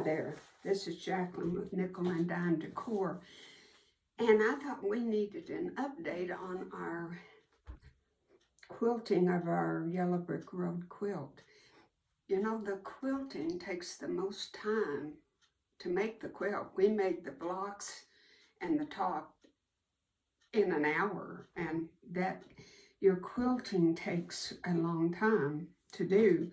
there. This is Jacqueline with Nikkelanddimedecor. And I thought we needed an update on our quilting of our Yellow Brick Road quilt. You know, the quilting takes the most time to make the quilt. We made the blocks and the top in an hour, and that your quilting takes a long time to do.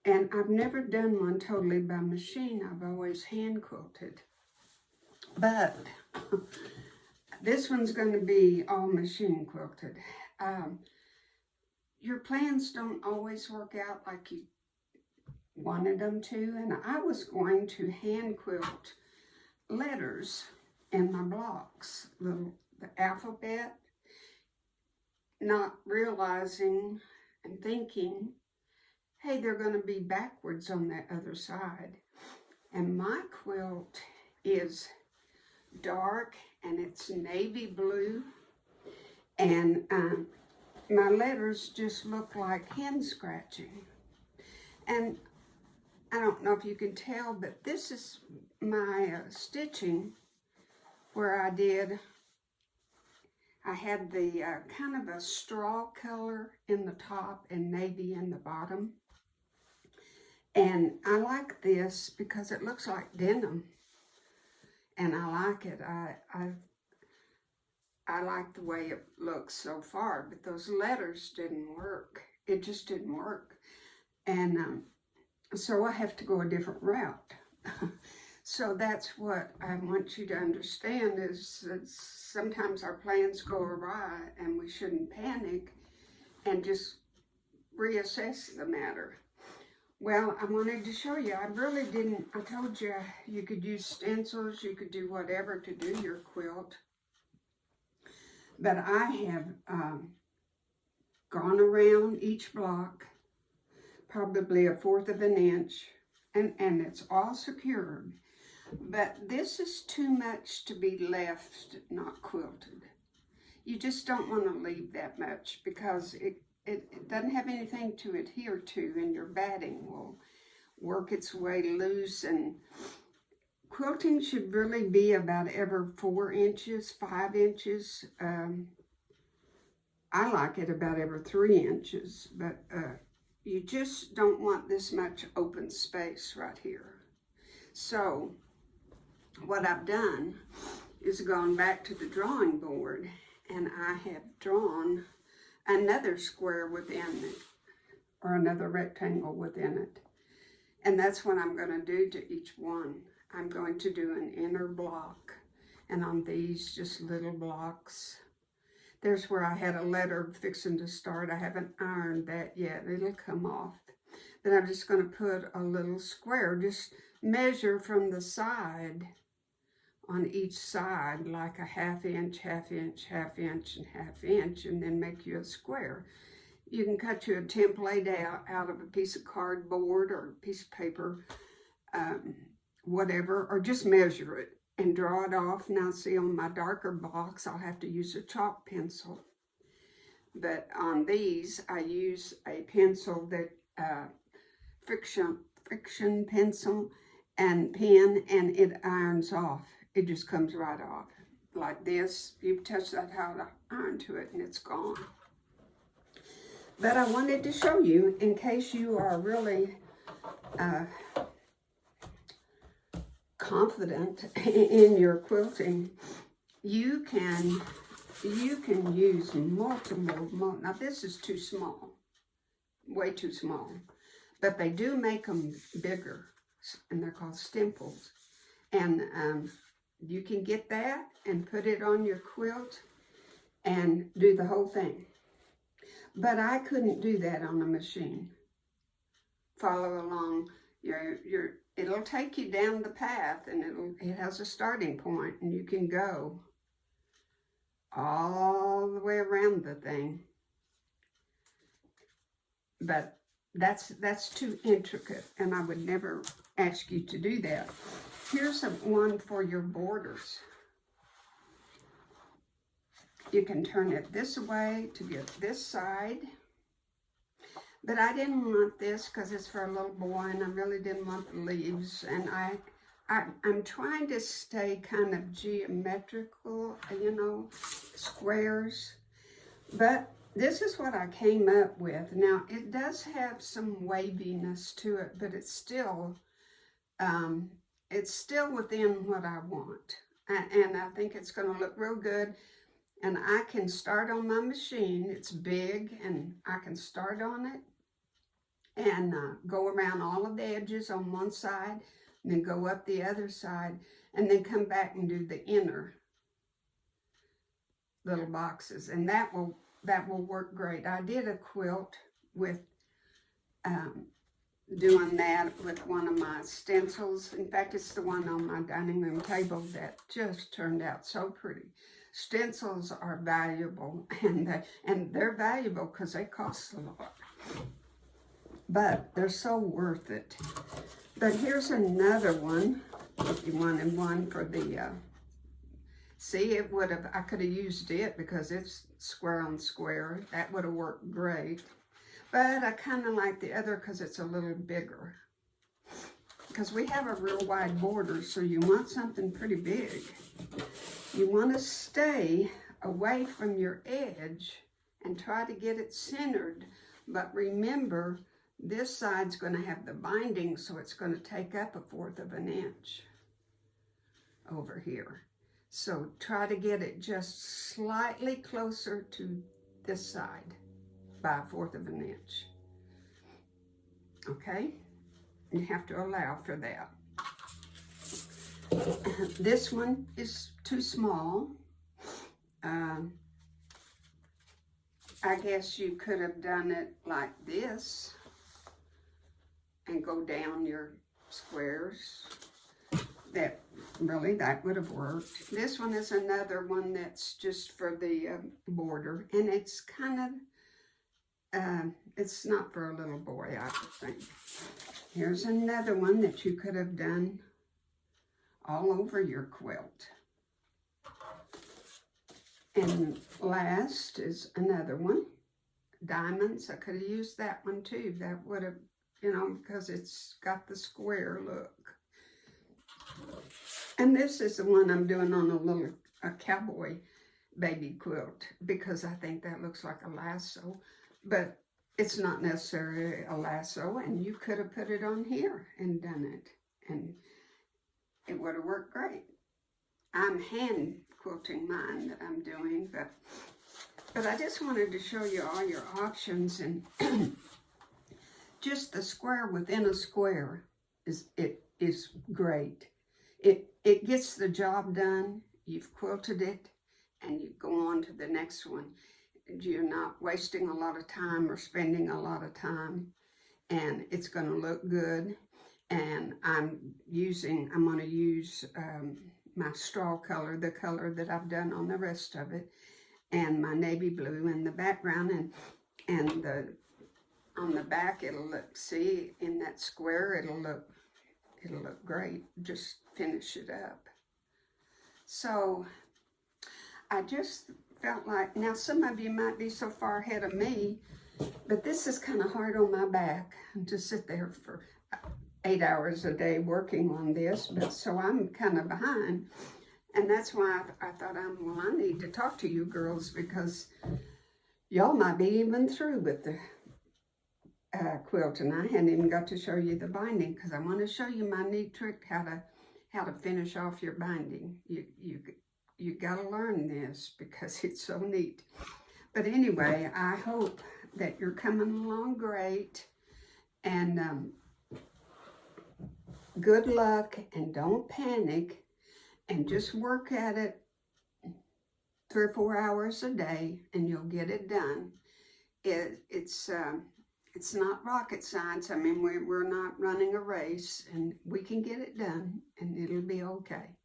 And I've never done one totally by machine. I've always hand quilted. But this one's going to be all machine quilted. Your plans don't always work out like you wanted them to, and I was going to hand quilt letters in my blocks, the alphabet, not realizing and thinking, hey, they're going to be backwards on that other side. And my quilt is dark and it's navy blue, and my letters just look like hand scratching. And I don't know if you can tell, but this is my stitching where I had the kind of a straw color in the top and navy in the bottom. And I like this because it looks like denim. And I like it. I like the way it looks so far, but those letters didn't work. It just didn't work. And so I have to go a different route. So that's what I want you to understand is that sometimes our plans go awry and we shouldn't panic and just reassess the matter. Well, I wanted to show you. I told you you could use stencils, you could do whatever to do your quilt. But I have gone around each block, probably 1/4 of an inch, and it's all secured. But this is too much to be left not quilted. You just don't want to leave that much because it doesn't have anything to adhere to, and your batting will work its way loose. And quilting should really be about every 4 inches, 5 inches. I like it about every 3 inches, but you just don't want this much open space right here. So what I've done is gone back to the drawing board, and I have drawn another square within it, or another rectangle within it. And that's what I'm going to do to each one. I'm going to do an inner block, and on these just little blocks. There's where I had a letter fixing to start. I haven't ironed that yet. It'll come off. Then I'm just going to put a little square. Just measure from the side on each side, like a 1/2 inch, 1/2 inch, 1/2 inch, and 1/2 inch, and then make you a square. You can cut you a template out of a piece of cardboard or a piece of paper, whatever, or just measure it and draw it off. Now see, on my darker blocks, I'll have to use a chalk pencil. But on these, I use a pencil that, friction pencil and pen, and it irons off. It just comes right off. Like this, you touch that hot iron to it and it's gone. But I wanted to show you, in case you are really confident in your quilting, you can use multiple. Now this is too small, way too small, but they do make them bigger, and they're called stemples. And you can get that and put it on your quilt and do the whole thing. But I couldn't do that on a machine. Follow along. It'll take you down the path, and it has a starting point, and you can go all the way around the thing. But that's too intricate, and I would never ask you to do that. Here's one for your borders. You can turn it this way to get this side. But I didn't want this because it's for a little boy, and I really didn't want the leaves. And I'm trying to stay kind of geometrical, you know, squares. But this is what I came up with. Now, it does have some waviness to it, but it's still within what I want. And I think it's going to look real good. And I can start on my machine. It's big, and I can start on it and go around all of the edges on one side, and then go up the other side, and then come back and do the inner little boxes. And that will work great. I did a quilt with doing that with one of my stencils. In fact, it's the one on my dining room table that just turned out so pretty. Stencils are valuable, and they're valuable because they cost a lot, but they're so worth it. But here's another one, if you wanted one for the, see, I could have used it because it's square on square. That would have worked great. But I kind of like the other because it's a little bigger. Because we have a real wide border, so you want something pretty big. You want to stay away from your edge and try to get it centered. But remember, this side's going to have the binding, so it's going to take up 1/4 of an inch over here. So try to get it just slightly closer to this side by 1/4 of an inch. Okay? You have to allow for that. This one is too small. I guess you could have done it like this and go down your squares. That would have worked. This one is another one that's just for the border, and it's kind of, it's not for a little boy, I think. Here's another one that you could have done all over your quilt. And last is another one, diamonds. I could have used that one too. That would have, you know, because it's got the square look. And this is the one I'm doing on a cowboy baby quilt, because I think that looks like a lasso, but it's not necessarily a lasso, and you could have put it on here and done it, and it would have worked great. I'm hand quilting mine that I'm doing, but I just wanted to show you all your options, and just the square within a square is great. It gets the job done. You've quilted it, and you go on to the next one. You're not wasting a lot of time or spending a lot of time, and it's going to look good. And I'm going to use my straw color, the color that I've done on the rest of it, and my navy blue in the background, and on the back it'll look, see, in that square it'll look great. Just finish it up. So I just felt like, now some of you might be so far ahead of me, but this is kind of hard on my back to sit there for 8 hours a day working on this, but so I'm kind of behind. And that's why I thought, I need to talk to you girls, because y'all might be even through with the quilt, and I hadn't even got to show you the binding, because I want to show you my neat trick how to finish off your binding. You got to learn this because it's so neat. But anyway, I hope that you're coming along great, and good luck, and don't panic, and just work at it 3 or 4 hours a day, and you'll get it done. It's not rocket science. I mean, we're not running a race, and we can get it done, and it'll be okay.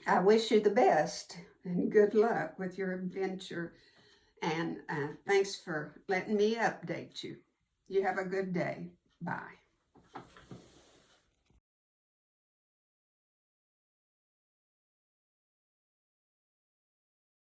I wish you the best, and good luck with your adventure, and thanks for letting me update you. You have a good day. Bye.